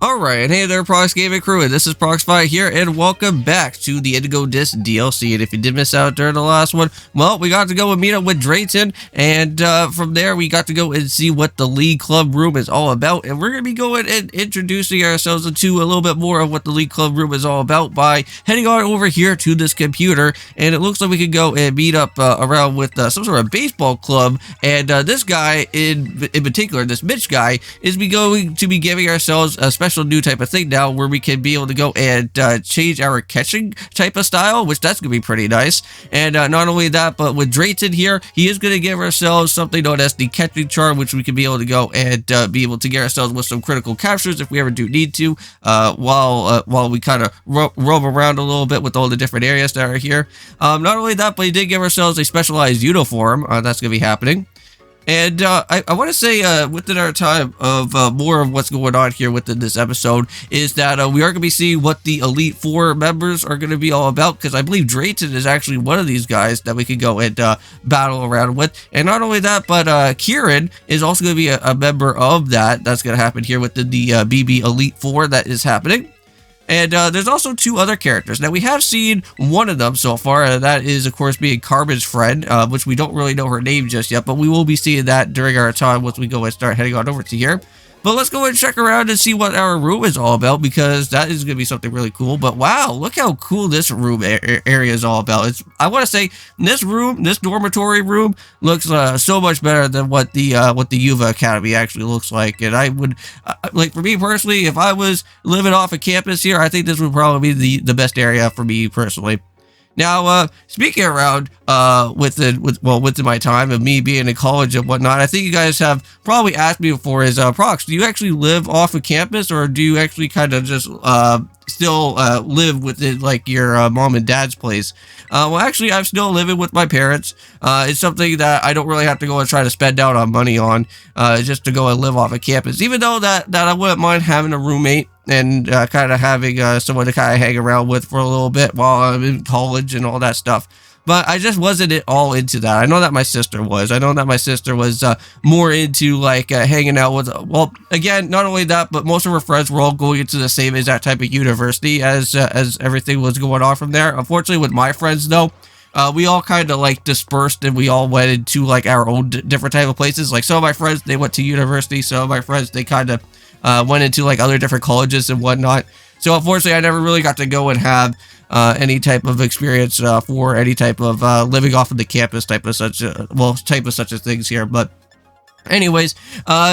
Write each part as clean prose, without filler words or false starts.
Alright, hey there Prox Gaming Crew, and this is Proxify here, and welcome back to the Indigo Disk DLC. And if you did miss out during the last one, well, we got to go and meet up with Drayton, and from there we got to go and see what the League Club Room is all about. And we're going to be going and introducing ourselves into a little bit more of what the League Club Room is all about by heading on over here to this computer. And it looks like we could go and meet up around with some sort of baseball club, and this guy in particular, this Mitch guy, is going to be giving ourselves a special new type of thing now where we can be able to go and change our catching type of style, which that's gonna be pretty nice. And not only that, but with Drayton here, he is going to give ourselves something known as the catching charm, which we can be able to go and be able to get ourselves with some critical captures if we ever do need to, while we kind of roam around a little bit with all the different areas that are here. Not only that, but he did give ourselves a specialized uniform that's gonna be happening. And I want to say within our time of more of what's going on here within this episode is that we are going to be seeing what the Elite Four members are going to be all about, because I believe Drayton is actually one of these guys that we could go and battle around with. And not only that, but Kieran is also going to be a member of that. That's going to happen here within the BB Elite Four that is happening. And there's also two other characters. Now, we have seen one of them so far, and that is, of course, being Carmen's friend, which we don't really know her name just yet, but we will be seeing that during our time once we go and start heading on over to here. But let's go and check around and see what our room is all about, because that is going to be something really cool. But wow, look how cool this room area is all about. I want to say this room, this dormitory room, looks so much better than what the Yuva Academy actually looks like. And I would, like, for me personally, if I was living off a campus here, I think this would probably be the best area for me personally. Now, speaking around within my time of me being in college and whatnot, I think you guys have probably asked me before is, Prox, do you actually live off of campus, or do you actually kind of just still live within, like, your mom and dad's place? Well, actually, I'm still living with my parents. It's something that I don't really have to go and try to spend out on money on, just to go and live off of campus, even though that I wouldn't mind having a roommate and kind of having someone to kind of hang around with for a little bit while I'm in college and all that stuff. But I just wasn't all into that. I know that my sister was. I know that my sister was more into, like, hanging out with, well, again, not only that, but most of her friends were all going into the same exact type of university as everything was going on from there. Unfortunately, with my friends, though, we all kind of, like, dispersed, and we all went into, like, our own different type of places. Like, some of my friends, they went to university. Some of my friends, they kind of went into, like, other different colleges and whatnot. So unfortunately, I never really got to go and have any type of experience for any type of living off of the campus type of such things here. But anyways,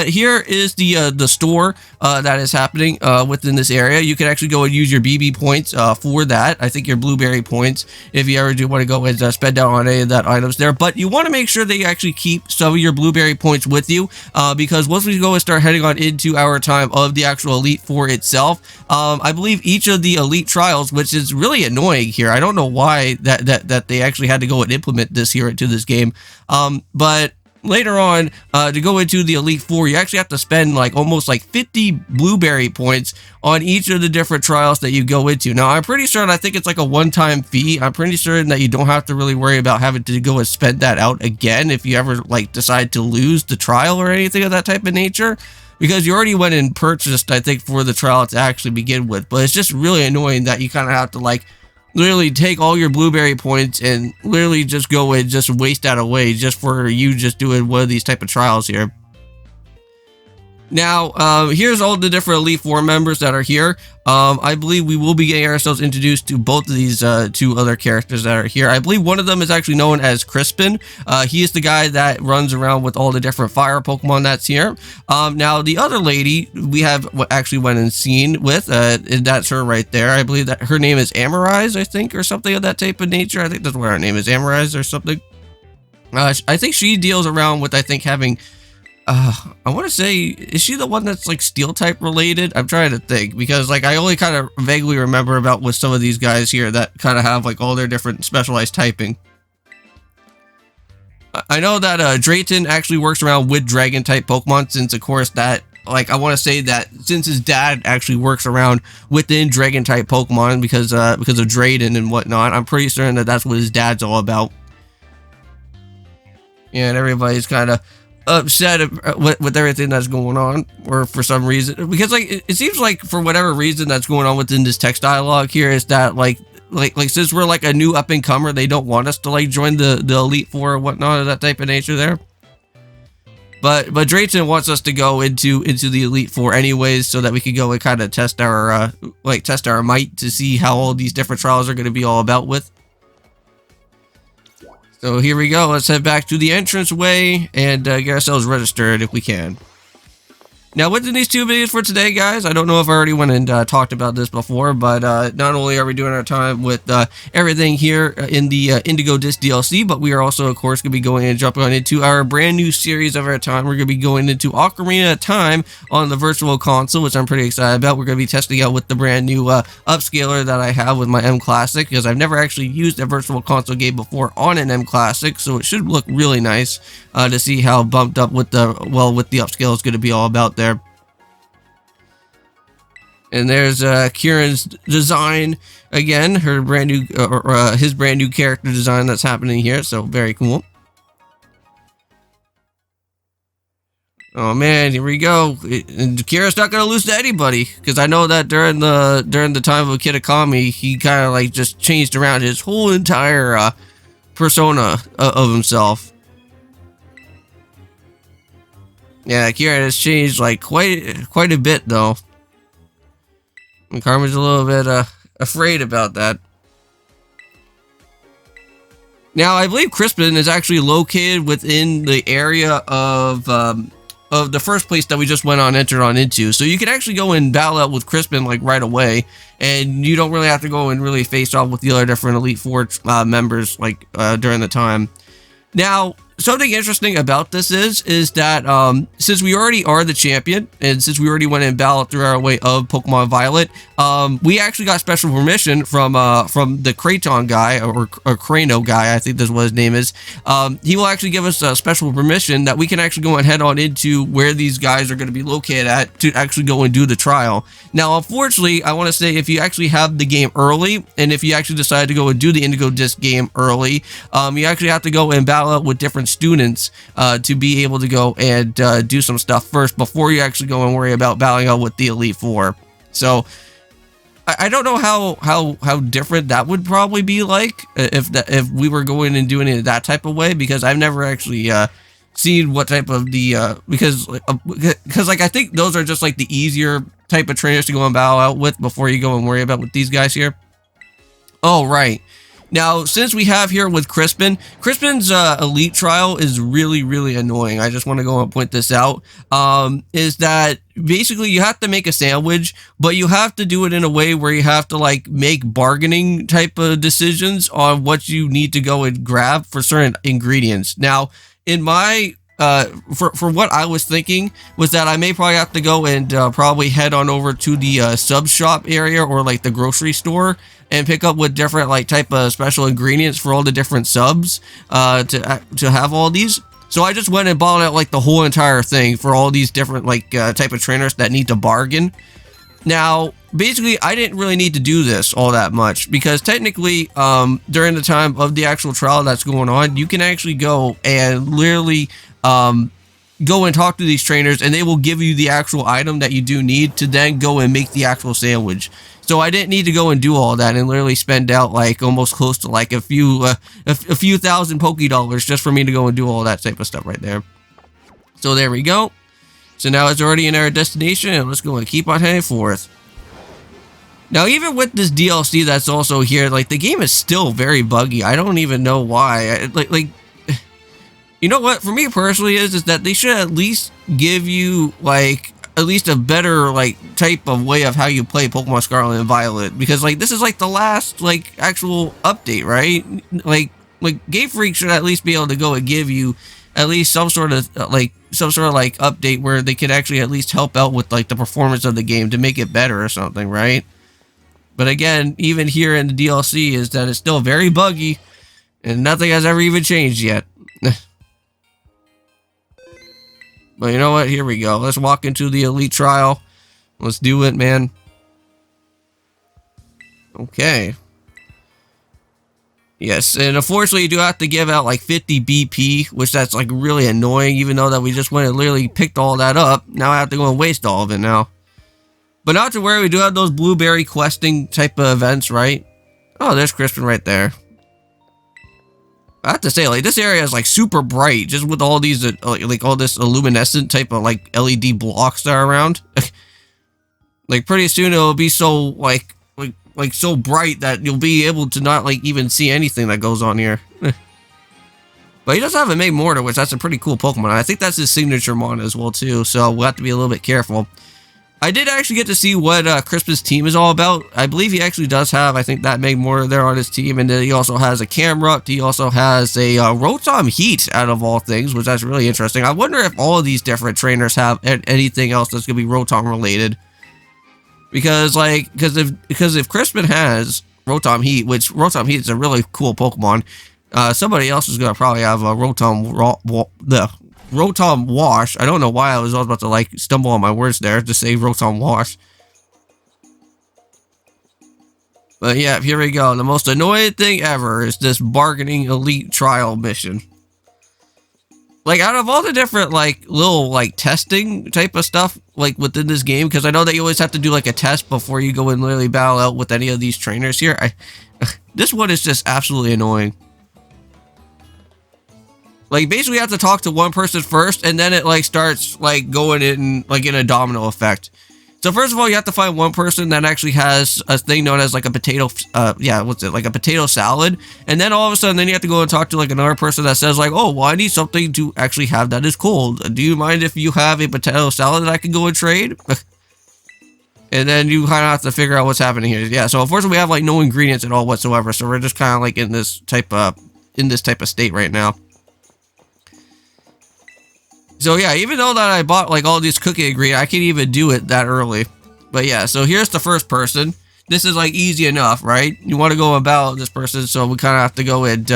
here is the store that is happening within this area. You can actually go and use your BB points for that. I think your blueberry points, if you ever do want to go and spend down on any of that items there. But you want to make sure that you actually keep some of your blueberry points with you, because once we go and start heading on into our time of the actual Elite Four itself, I believe each of the Elite Trials, which is really annoying here. I don't know why that they actually had to go and implement this here into this game, but later on, to go into the Elite Four, you actually have to spend like almost like 50 blueberry points on each of the different trials that you go into. Now, I'm pretty certain, I think it's like a one-time fee. I'm pretty certain that you don't have to really worry about having to go and spend that out again if you ever, like, decide to lose the trial or anything of that type of nature, because you already went and purchased, I think, for the trial to actually begin with. But it's just really annoying that you kind of have to, like, literally take all your blueberry points and literally just go and just waste that away just for you just doing one of these type of trials here. Now, here's all the different Elite Four members that are here. I believe we will be getting ourselves introduced to both of these two other characters that are here. I believe one of them is actually known as Crispin. He is the guy that runs around with all the different fire Pokemon that's here. Now, the other lady we have actually went and seen with, and that's her right there. I believe that her name is Amarize, I think, or something of that type of nature. I think that's what her name is, Amarize or something. I think she deals around with, I think, having... I want to say, is she the one that's like steel type related? I'm trying to think, because like I only kind of vaguely remember about with some of these guys here that kind of have like all their different specialized typing. I know that Drayton actually works around with dragon type Pokemon, since of course that, like, I want to say that since his dad actually works around within dragon type Pokemon because of Drayton and whatnot, I'm pretty certain that that's what his dad's all about. And everybody's kind of upset with everything that's going on, or for some reason, because like it seems like for whatever reason that's going on within this text dialogue here is that like since we're like a new up and comer, they don't want us to like join the Elite Four or whatnot of that type of nature there. But Drayton wants us to go into the Elite Four anyways, so that we could go and kind of test our might to see how all these different trials are going to be all about with. So here we go. Let's head back to the entranceway and get ourselves registered if we can. Now, within these two videos for today, guys, I don't know if I already went and talked about this before, but not only are we doing our time with everything here in the Indigo Disk DLC, but we are also, of course, going to be going and jumping on into our brand new series of our time. We're going to be going into Ocarina of Time on the Virtual Console, which I'm pretty excited about. We're going to be testing out with the brand new upscaler that I have with my M Classic, because I've never actually used a Virtual Console game before on an M Classic, so it should look really nice to see how bumped up with the upscale is going to be all about there. And there's Kieran's design again, her brand new his brand new character design that's happening here, so very cool. Oh man, here we go. And Kira's not gonna lose to anybody, because I know that during the time of Kitakami, he kind of like just changed around his whole entire persona of himself. Yeah, Kira has changed like quite a bit though. And Carmen's a little bit afraid about that. Now, I believe Crispin is actually located within the area of the first place that we just entered on into. So you can actually go and battle out with Crispin like right away, and you don't really have to go and really face off with the other different Elite Four members like during the time. Now, something interesting about this is that since we already are the champion, and since we already went and battled through our way of Pokemon Violet, we actually got special permission from the Kraton guy, or Crano guy, I think that's what his name is. He will actually give us a special permission that we can actually go and head on into where these guys are going to be located at to actually go and do the trial. Now, unfortunately, I want to say if you actually have the game early, and if you actually decide to go and do the Indigo Disk game early, you actually have to go and battle out with different students to be able to go and do some stuff first before you actually go and worry about battling out with the Elite Four. So I don't know how different that would probably be like if we were going and doing it that type of way, because I've never actually seen what type of the because like I think those are just like the easier type of trainers to go and battle out with before you go and worry about with these guys here. Oh, right. Now, since we have here with Crispin's elite trial is really annoying. I just want to go and point this out. Is that basically you have to make a sandwich, but you have to do it in a way where you have to like make bargaining type of decisions on what you need to go and grab for certain ingredients. Now, in my for what I was thinking was that I may probably have to go and probably head on over to the sub shop area, or like the grocery store, and pick up with different like type of special ingredients for all the different subs to have all these. So I just went and bought out like the whole entire thing for all these different like type of trainers that need to bargain. Now, basically, I didn't really need to do this all that much, because technically, during the time of the actual trial that's going on, you can actually go and literally go and talk to these trainers, and they will give you the actual item that you do need to then go and make the actual sandwich. So I didn't need to go and do all that and literally spend out like almost close to like a few thousand Poké-Dollars just for me to go and do all that type of stuff right there. So there we go. So now it's already in our destination, and let's go and keep on heading forth. Now, even with this DLC that's also here, like the game is still very buggy. I don't even know why. Like you know what? For me personally, is that they should at least give you like at least a better like type of way of how you play Pokemon Scarlet and Violet, because like this is like the last like actual update, right? Like Game Freak should at least be able to go and give you at least some sort of like update where they could actually at least help out with like the performance of the game to make it better or something, right? But again, even here in the DLC is that it's still very buggy, and nothing has ever even changed yet. But you know what? Here we go. Let's walk into the Elite Trial. Let's do it, man. Okay. Yes, and unfortunately you do have to give out like 50 BP, which that's like really annoying, even though that we just went and literally picked all that up. Now I have to go and waste all of it now. But not to worry, we do have those blueberry questing type of events, right? Oh, there's Crispin right there. I have to say, like, this area is like super bright, just with all these like all this luminescent type of like LED blocks that are around. Like pretty soon it'll be so like so bright that you'll be able to not like even see anything that goes on here. But he does have a Magmortar, which that's a pretty cool Pokemon. I think that's his signature mon as well too, so we'll have to be a little bit careful. I did actually get to see what Crispin's team is all about. I believe he actually does have, I think, that Magmortar there on his team, and then he also has a Camerupt. He also has a Rotom Heat, out of all things, which that's really interesting. I wonder if all of these different trainers have anything else that's going to be Rotom related. Because if Crispin has Rotom Heat, which Rotom Heat is a really cool Pokemon, somebody else is going to probably have a Rotom Wash. I don't know why I was about to like stumble on my words there to say Rotom Wash. But yeah, here we go. The most annoying thing ever is this bargaining elite trial mission. Like, out of all the different, like, little, like, testing type of stuff, like, within this game, because I know that you always have to do, like, a test before you go and literally battle out with any of these trainers here. This one is just absolutely annoying. Like, basically you have to talk to one person first, and then it, like, starts, like, going in, like, in a domino effect. So, first of all, you have to find one person that actually has a thing known as, like, a potato, like a potato salad. And then all of a sudden, then you have to go and talk to, like, another person that says, like, oh, well, I need something to actually have that is cold. Do you mind if you have a potato salad that I can go and trade? And then you kind of have to figure out what's happening here. Yeah, so unfortunately, we have, like, no ingredients at all whatsoever. So, we're just kind of, like, in this type of state right now. So yeah, even though that I bought like all these cooking ingredients, I can't even do it that early. But yeah, so here's the first person. This is like easy enough, right? You want to go about this person, so we kind of have to go and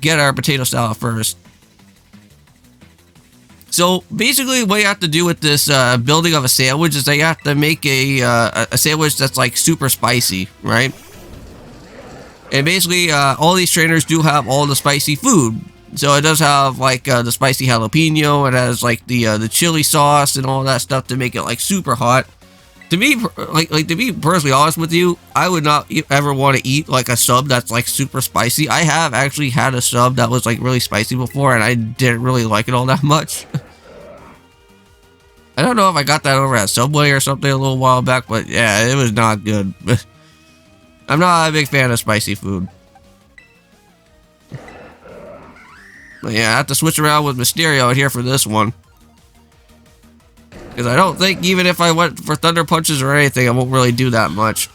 get our potato salad first. So basically what you have to do with this building of a sandwich is that you have to make a sandwich that's like super spicy, right? And basically all these trainers do have all the spicy food. So it does have like the spicy jalapeno. It has like the chili sauce and all that stuff to make it like super hot. To me, to be personally honest with you, I would not ever want to eat like a sub that's like super spicy. I have actually had a sub that was like really spicy before, and I didn't really like it all that much. I don't know if I got that over at Subway or something a little while back, but yeah, it was not good. I'm not a big fan of spicy food. But yeah, I have to switch around with Mysterio out here for this one. Because I don't think even if I went for Thunder Punches or anything, I won't really do that much.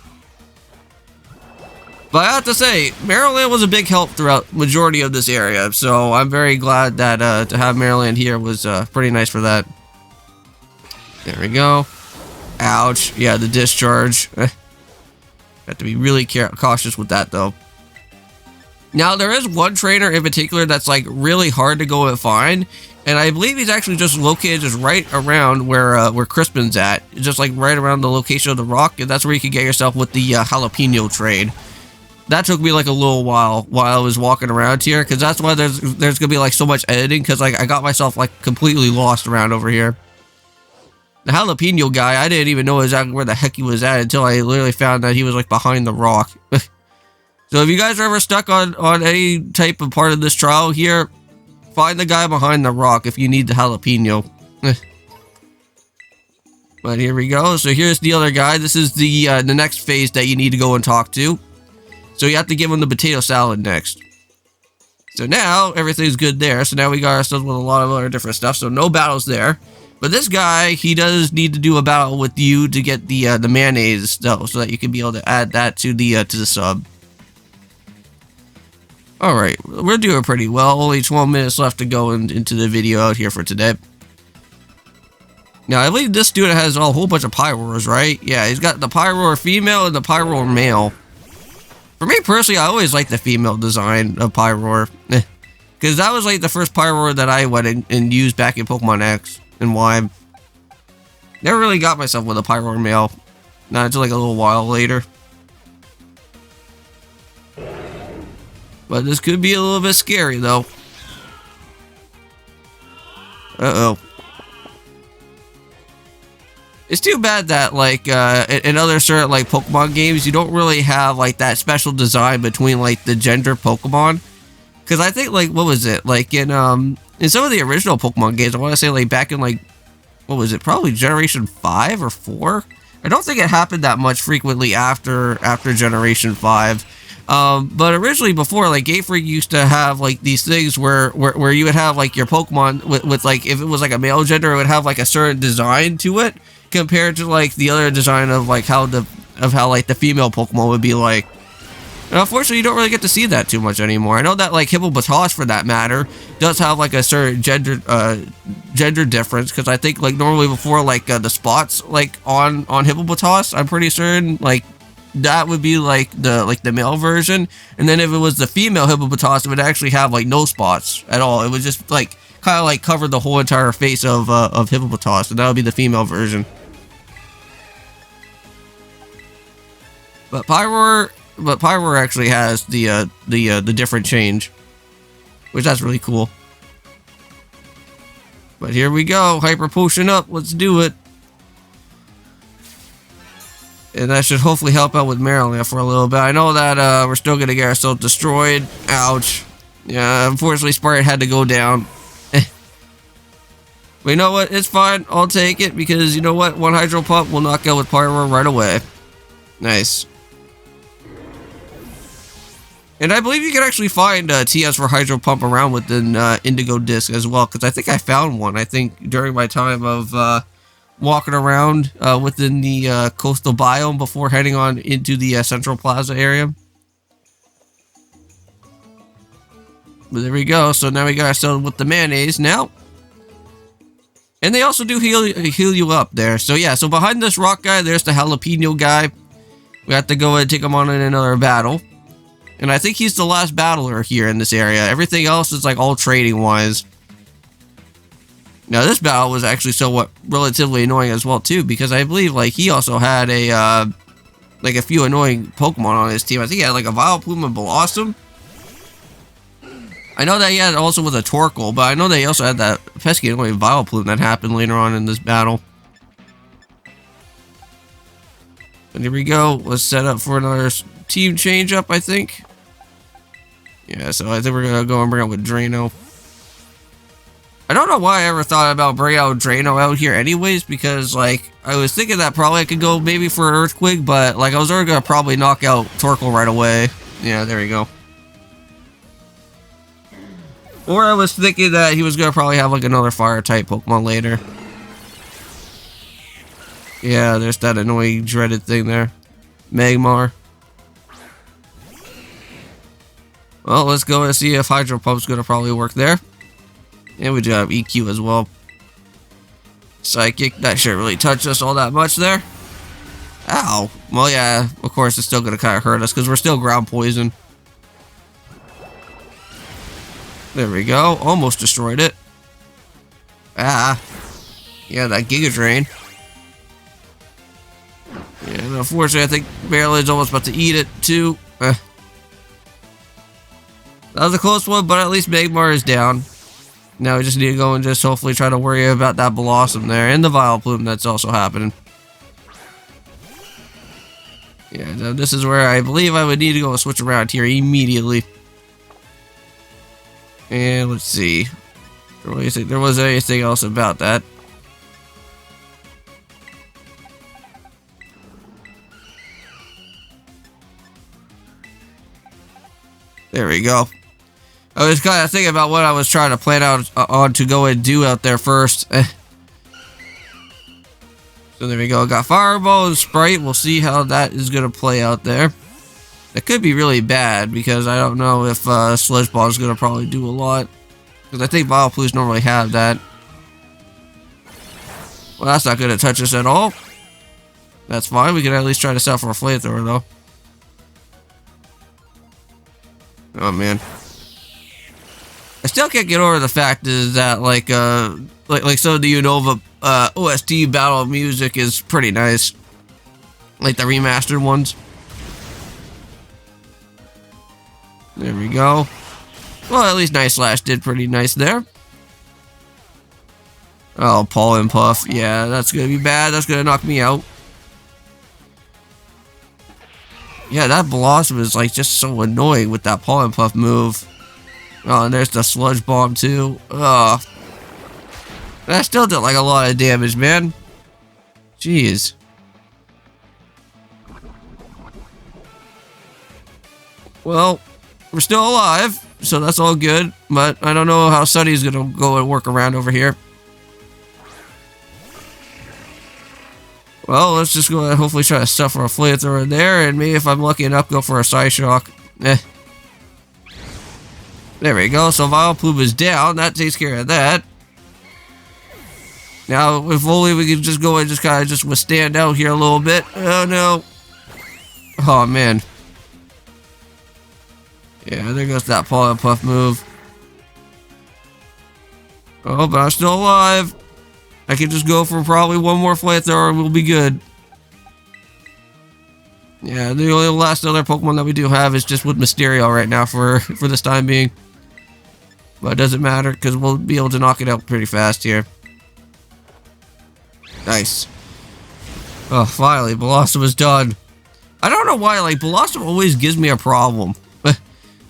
But I have to say, Maryland was a big help throughout majority of this area. So I'm very glad that to have Maryland here was pretty nice for that. There we go. Ouch. Yeah, the discharge. Have to be really cautious with that though. Now, there is one trainer in particular that's, like, really hard to go and find, and I believe he's actually just located just right around where Crispin's at, just, like, right around the location of the rock, and that's where you can get yourself with the jalapeno trade. That took me, like, a little while I was walking around here, because that's why there's gonna be, like, so much editing, because, like, I got myself, like, completely lost around over here. The jalapeno guy, I didn't even know exactly where the heck he was at until I literally found that he was, like, behind the rock. So if you guys are ever stuck on any type of part of this trial here, find the guy behind the rock if you need the jalapeno. But here we go. So here's the other guy. This is the next phase that you need to go and talk to. So you have to give him the potato salad next. So now everything's good there. So now we got ourselves with a lot of other different stuff. So no battles there. But this guy, he does need to do a battle with you to get the mayonnaise though, so that you can be able to add that to the sub. Alright, we're doing pretty well. Only 12 minutes left to go into the video out here for today. Now, I believe this student has a whole bunch of Pyroars, right? Yeah, he's got the Pyroar female and the Pyroar male. For me, personally, I always like the female design of Pyroar. Because that was like the first Pyroar that I went and used back in Pokemon X and Y. Never really got myself with a Pyroar male. Not until like a little while later. But this could be a little bit scary, though. Uh-oh. It's too bad that, like, in other certain, like, Pokemon games, you don't really have, like, that special design between, like, the gender Pokemon. Because I think, like, what was it? Like, in some of the original Pokemon games, I want to say, like, back in, like, what was it? Probably Generation 5 or 4? I don't think it happened that much frequently after Generation 5. But originally before, like, Game Freak used to have, like, these things where you would have, like, your Pokemon with, like, if it was, like, a male gender, it would have, like, a certain design to it compared to, like, the other design of, like, how like, the female Pokemon would be like. And unfortunately, you don't really get to see that too much anymore. I know that, like, Hippopotas, for that matter, does have, like, a certain gender difference, because I think, like, normally before, like, the spots, like, on Hippopotas, I'm pretty certain, like, that would be, like, the male version. And then if it was the female Hippopotas, it would actually have, like, no spots at all. It would just, like, kind of, like, cover the whole entire face of Hippopotas, and that would be the female version. But Pyroar actually has the different change, which that's really cool. But here we go, Hyper Potion up, let's do it. And that should hopefully help out with Maryland for a little bit. I know that we're still gonna get ourselves destroyed. Ouch. Yeah, unfortunately Sprite had to go down. But you know what, it's fine, I'll take it, because you know what, one Hydro Pump will knock out with Pyroar right away. Nice. And I believe you can actually find TS for Hydro Pump around within Indigo Disk as well, because I think I found one, I think, during my time of walking around within the coastal biome before heading on into the Central Plaza area. But there we go, so now we got ourselves with the mayonnaise now. And they also do heal you up there. So yeah, so behind this rock guy, there's the jalapeno guy. We have to go and take him on in another battle. And I think he's the last battler here in this area. Everything else is like all trading wise. Now this battle was actually somewhat relatively annoying as well too, because I believe like he also had a like a few annoying Pokemon on his team. I think he had like a Vileplume and Blossom. I know that he had also with a Torkoal, but I know that he also had that pesky annoying Vileplume that happened later on in this battle. And here we go. Let's set up for another team change up, I think. Yeah, so I think we're gonna go and bring out with Drano. I don't know why I ever thought about bringing out Drano out here anyways, because like I was thinking that probably I could go maybe for Earthquake, but like I was already gonna probably knock out Torkoal right away. Yeah, there we go. Or I was thinking that he was gonna probably have like another fire type Pokemon later. Yeah, there's that annoying dreaded thing there. Magmar. Well, let's go and see if Hydro Pump's gonna probably work there. And we do have EQ as well. Psychic, that shouldn't really touch us all that much there. Ow. Well, yeah, of course it's still gonna kind of hurt us because we're still ground poison. There we go. Almost destroyed it. Ah. Yeah, that Giga Drain. Yeah, and unfortunately, I think Maryland's almost about to eat it, too. That was a close one, but at least Magmar is down. Now we just need to go and just hopefully try to worry about that Blossom there. And the Vileplume that's also happening. Yeah, now this is where I believe I would need to go and switch around here immediately. And let's see. I don't really think there was anything else about that. There we go. I was kind of thinking about what I was trying to plan out on to go and do out there first. So there we go. Got Fireball and Sprite. We'll see how that is going to play out there. That could be really bad because I don't know if Sludge Ball is going to probably do a lot. Because I think Vileplumes normally have that. Well, that's not going to touch us at all. That's fine. We can at least try to sell for a Flamethrower though. Oh man. I still can't get over the fact is that like some of the Unova OST battle music is pretty nice. Like the remastered ones. There we go. Well, at least Night Slash did pretty nice there. Oh, Pollen Puff. Yeah, that's gonna be bad. That's gonna knock me out. Yeah, that Blossom is like just so annoying with that Pollen Puff move. Oh, and there's the Sludge Bomb too. Ugh. That still did like a lot of damage, man. Jeez. Well, we're still alive, so that's all good. But I don't know how Sunny's gonna go and work around over here. Well, let's just go and hopefully try to suffer a flamethrower in there, and maybe if I'm lucky enough, go for a Psyshock. There we go. So Vileplume is down. That takes care of that. Now, if only we could just go and just kind of just withstand out here a little bit. Oh no. Oh man. Yeah, there goes that Pollen Puff move. Oh, but I'm still alive. I can just go for probably one more flamethrower and we'll be good. Yeah, the only last other Pokemon that we do have is just with Mysterio right now for this time being. But it doesn't matter because we'll be able to knock it out pretty fast here. Nice. Oh, finally, Blossom is done. I don't know why, like, Blossom always gives me a problem.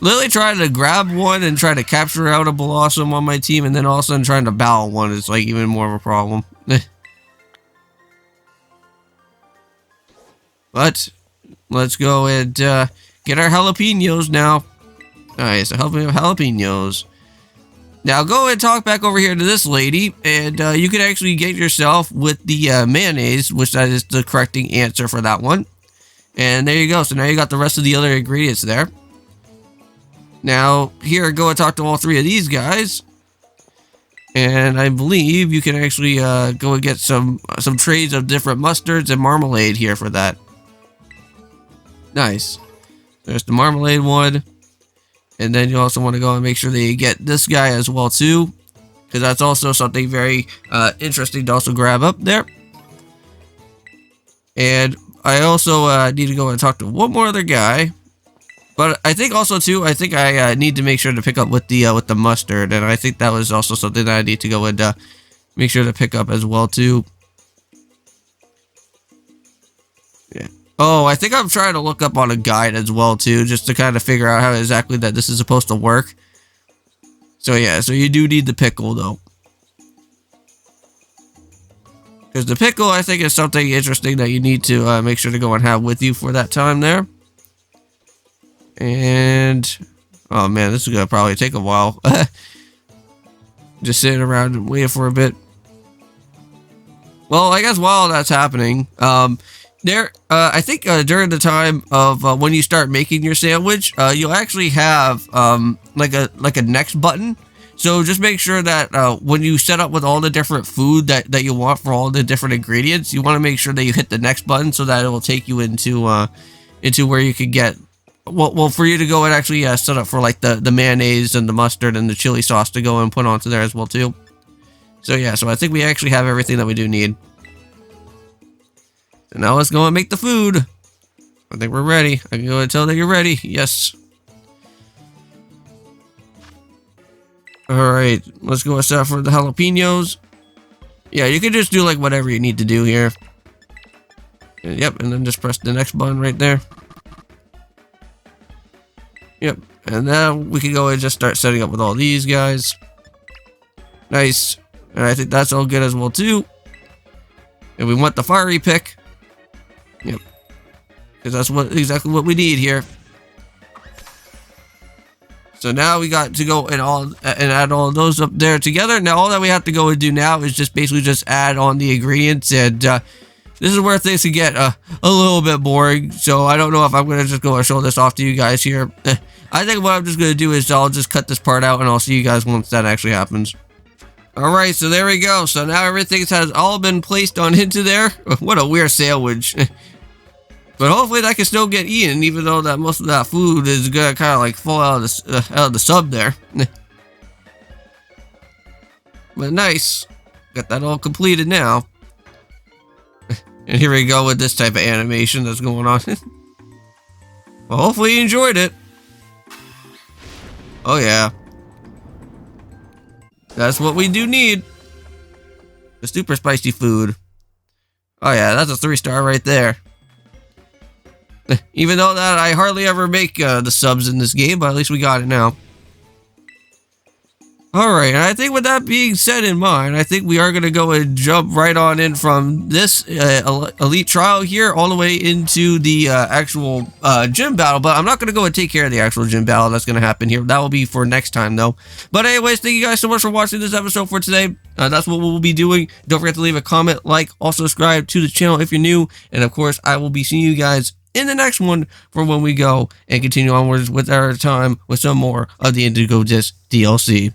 Literally trying to grab one and try to capture out a Blossom on my team, and then all of a sudden trying to battle one is like even more of a problem. But let's go and get our jalapenos now. Nice, a helping of jalapenos. Now go and talk back over here to this lady, and you can actually get yourself with the mayonnaise, which that is the correcting answer for that one. And there you go. So now you got the rest of the other ingredients there. Now, here, go and talk to all three of these guys. And I believe you can actually go and get some trays of different mustards and marmalade here for that. Nice. There's the marmalade one. And then you also want to go and make sure that you get this guy as well, too. Because that's also something very interesting to also grab up there. And I also need to go and talk to one more other guy. But I think also too, I think I need to make sure to pick up with the mustard, and I think that was also something that I need to go and make sure to pick up as well too. Yeah. Oh, I think I'm trying to look up on a guide as well too, just to kind of figure out how exactly that this is supposed to work. So yeah, so you do need the pickle though, because the pickle I think is something interesting that you need to make sure to go and have with you for that time there. And, oh man, this is going to probably take a while. Just sitting around and waiting for a bit. Well, I guess while that's happening, I think during the time of when you start making your sandwich, you'll actually have like a next button. So just make sure that when you set up with all the different food that you want for all the different ingredients, you want to make sure that you hit the next button so that it will take you into where you can get. Well, for you to go and actually set up for like the mayonnaise and the mustard and the chili sauce to go and put onto there as well too. So yeah, so I think we actually have everything that we do need. So now let's go and make the food. I think we're ready. I can go and tell that you're ready. Yes. Alright, let's go and set up for the jalapenos. Yeah, you can just do like whatever you need to do here. Yep, and then just press the next button right there. Yep, and now we can go and just start setting up with all these guys. Nice. And I think that's all good as well too. And we want the fiery pick. Yep. Because that's exactly what we need here. So now we got to go and add all of those up there together. Now all that we have to go and do now is just basically just add on the ingredients, and this is where things can get a little bit boring. So I don't know if I'm going to just go and show this off to you guys here. I think what I'm just going to do is I'll just cut this part out and I'll see you guys once that actually happens. Alright, so there we go. So now everything has all been placed on into there. What a weird sandwich. But hopefully that can still get eaten, even though that most of that food is going to kind of like fall out of the sub there. But nice. Got that all completed now. And here we go with this type of animation that's going on. Well, hopefully you enjoyed it. Oh yeah. That's what we do need. The super spicy food. Oh yeah, that's a 3-star right there. Even though that I hardly ever make the subs in this game, but at least we got it now. Alright, and I think with that being said in mind, I think we are going to go and jump right on in from this elite trial here all the way into the actual gym battle. But I'm not going to go and take care of the actual gym battle that's going to happen here. That will be for next time though. But anyways, thank you guys so much for watching this episode for today. That's what we'll be doing. Don't forget to leave a comment, like, also subscribe to the channel if you're new. And of course, I will be seeing you guys in the next one for when we go and continue onwards with our time with some more of the Indigo Disk DLC.